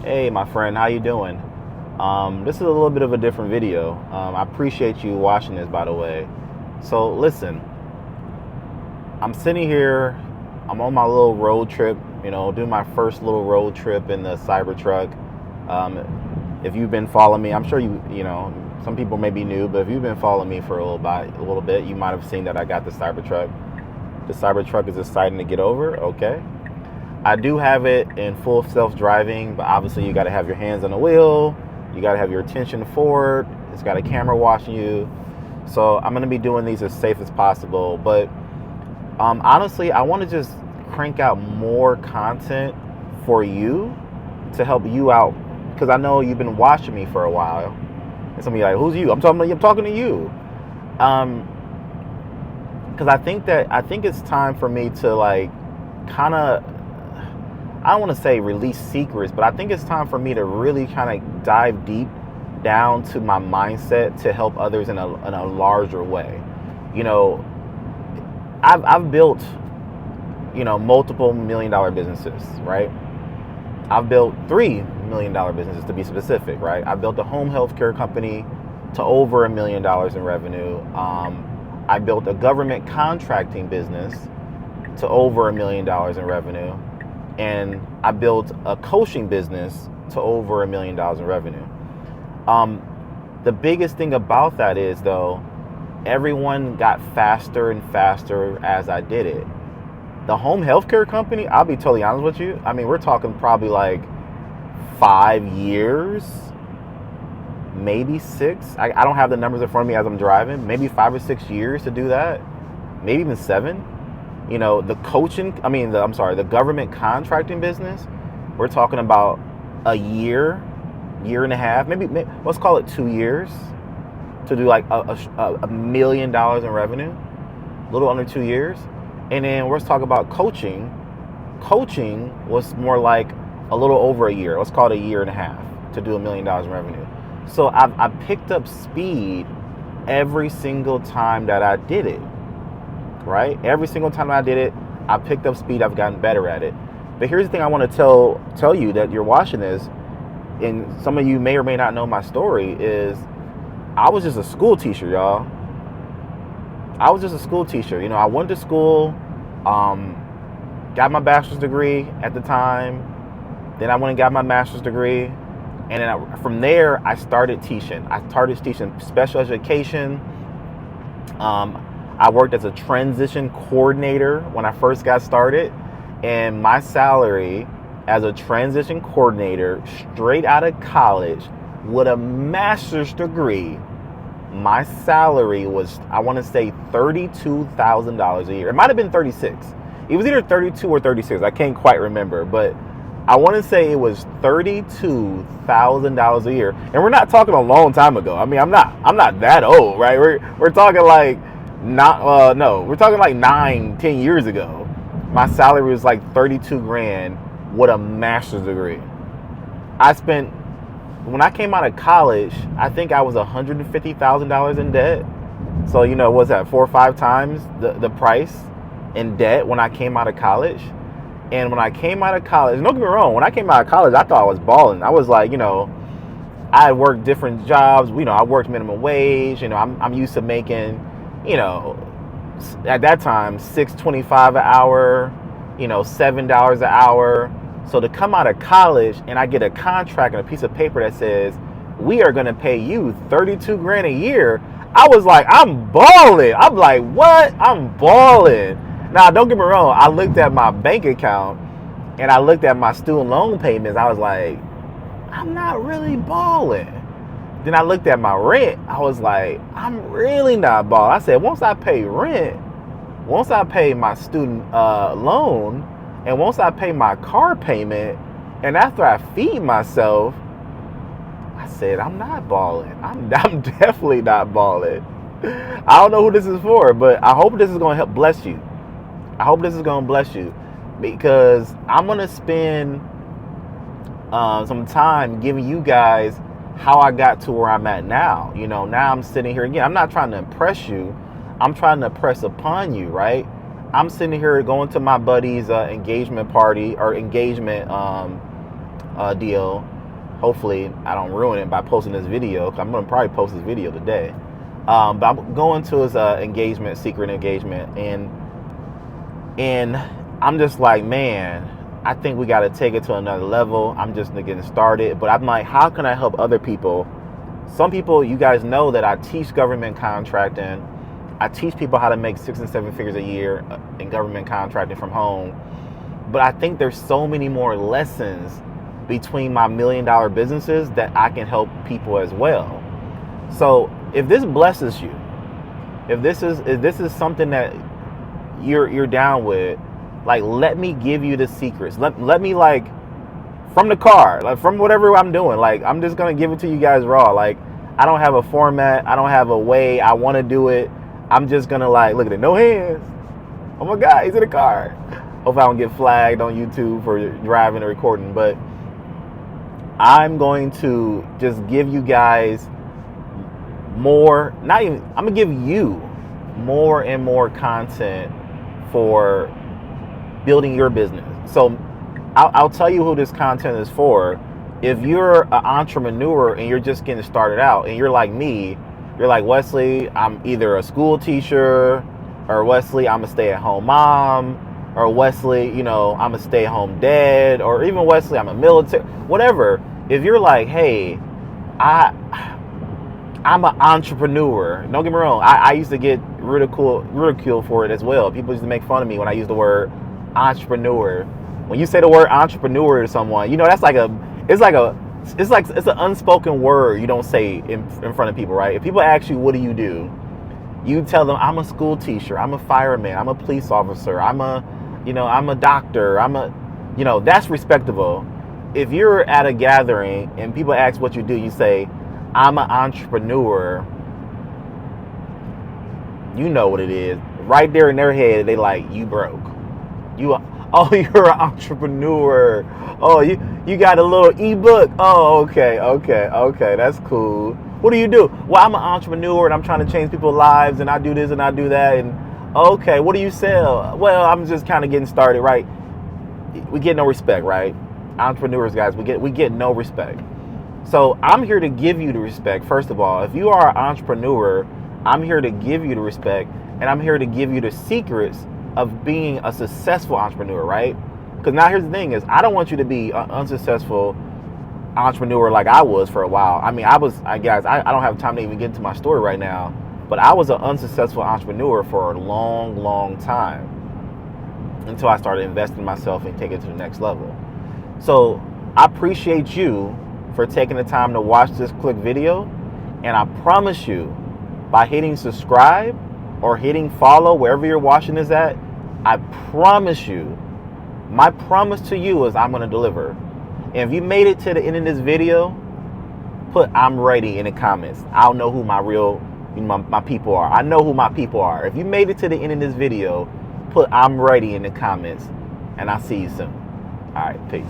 Hey, my friend, how you doing? This is a little bit of a different video. I appreciate you watching this, by the way. So listen, I'm sitting here. I'm on my little road trip. Doing my first little road trip in the Cybertruck. If you've been following me, I'm sure some people may be new, but if you've been following me for a little bit, you might have seen that I got the Cybertruck. The Cybertruck is exciting to get over. Okay. I do have it in full self-driving, but obviously you got to have your hands on the wheel. You got to have your attention forward. It's got a camera watching you. So I'm going to be doing these as safe as possible. But honestly, I want to just crank out more content for you to help you out, because I know you've been watching me for a while. And some of you are like, who's you? I'm talking to you. Because I think it's time for me to kind of, I don't want to say release secrets, but I think it's time for me to really kind of dive deep down to my mindset to help others in a larger way. I've built, multiple $1 million businesses, right? I've built $3 million businesses, to be specific, right? I built a home health care company to over $1 million in revenue. I built a government contracting business to over $1 million in revenue. And I built a coaching business to over $1 million in revenue. The biggest thing about that is, though, everyone got faster and faster as I did it. The home healthcare company, I'll be totally honest with you. I mean, we're talking probably 5 years, maybe 6. I don't have the numbers in front of me as I'm driving. Maybe 5 or 6 years to do that. Maybe even 7. The government contracting business, we're talking about a year and a half, maybe let's call it 2 years to do $1 million in revenue, a little under 2 years. And then let's talk about coaching. Coaching was more like a little over a year. Let's call it a year and a half to do $1 million in revenue. So I picked up speed every single time that I did it. Right? Every single time I did it, I picked up speed. I've gotten better at it. But here's the thing I want to tell you that you're watching this, and some of you may or may not know my story, is I was just a school teacher, y'all. I was just a school teacher. I went to school, got my bachelor's degree at the time. Then I went and got my master's degree. And then from there, I started teaching. I started teaching special education. I worked as a transition coordinator when I first got started, and my salary as a transition coordinator straight out of college with a master's degree, my salary was, I want to say, $32,000 a year. It might have been 36. It was either 32 or 36. I can't quite remember, but I want to say it was $32,000 a year. And we're not talking a long time ago. I mean, I'm not that old, right? We're talking we're talking 9-10 years ago. My salary was $32,000 with a master's degree. When I came out of college, I think I was $150,000 in debt. So, what's that, 4 or 5 times the price in debt when I came out of college? And when I came out of college, don't get me wrong, when I came out of college, I thought I was balling. I was I had worked different jobs. I worked minimum wage. I'm used to making, at that time, $6.25 an hour, $7 an hour. So to come out of college and I get a contract and a piece of paper that says, we are going to pay you $32,000 a year, I was like, I'm balling. I'm like, what? I'm balling. Now, don't get me wrong. I looked at my bank account and I looked at my student loan payments. I was like, I'm not really balling. Then I looked at my rent. I was like, I'm really not balling. I said, once I pay rent, once I pay my student loan, and once I pay my car payment, and after I feed myself, I said, I'm not balling. I'm definitely not balling. I don't know who this is for, but I hope this is going to help bless you. I hope this is going to bless you, because I'm going to spend some time giving you guys how I got to where I'm at now. Now I'm sitting here again. I'm not trying to impress you. I'm trying to press upon you, right? I'm sitting here going to my buddy's engagement party or engagement deal. Hopefully, I don't ruin it by posting this video. I'm gonna probably post this video today. But I'm going to his engagement, secret engagement, and I'm just like, man, I think we got to take it to another level. I'm just getting started, but I'm like, how can I help other people? Some people, you guys know that I teach government contracting. I teach people how to make 6 and 7 figures a year in government contracting from home. But I think there's so many more lessons between my $1 million businesses that I can help people as well. So if this blesses you, if this is something that you're down with, like, let me give you the secrets. Let me, like, from the car, like from whatever I'm doing, like, I'm just gonna give it to you guys raw. Like, I don't have a format, I don't have a way I want to do it. I'm just gonna, like, look at it, no hands. Oh my God, he's in the car. Hope I don't get flagged on YouTube for driving or recording, but I'm going to just give you guys more, I'm gonna give you more and more content for building your business. So I'll tell you who this content is for. If you're an entrepreneur and you're just getting started out and you're like me, you're like, Wesley, I'm either a school teacher, or Wesley, I'm a stay-at-home mom, or Wesley, I'm a stay-at-home dad, or even Wesley, I'm a military, whatever. If you're like, hey, I'm an entrepreneur. Don't get me wrong. I used to get ridiculed for it as well. People used to make fun of me when I used the word entrepreneur. When you say the word entrepreneur to someone, that's like it's an unspoken word you don't say in front of people, right? If people ask you, what do? You tell them, I'm a school teacher, I'm a fireman, I'm a police officer, I'm a doctor, that's respectable. If you're at a gathering and people ask what you do, you say, I'm an entrepreneur. You know what it is. Right there in their head, they like, you broke. You're an entrepreneur. Oh, you got a little ebook. Oh, okay, that's cool. What do you do? Well, I'm an entrepreneur and I'm trying to change people's lives and I do this and I do that. And okay, what do you sell? Well, I'm just kind of getting started, right? We get no respect, right? Entrepreneurs, guys, we get no respect. So I'm here to give you the respect. First of all, if you are an entrepreneur, I'm here to give you the respect, and I'm here to give you the secrets of being a successful entrepreneur, right? Because now here's the thing is, I don't want you to be an unsuccessful entrepreneur like I was for a while. I mean, I don't have time to even get into my story right now, but I was an unsuccessful entrepreneur for a long, long time until I started investing in myself and taking it to the next level. So I appreciate you for taking the time to watch this quick video, and I promise you, by hitting subscribe or hitting follow wherever you're watching this at, I promise you, my promise to you is I'm going to deliver. And if you made it to the end of this video, put I'm ready in the comments. I'll know who my real, my people are. I know who my people are. If you made it to the end of this video, put I'm ready in the comments, and I'll see you soon. All right, peace.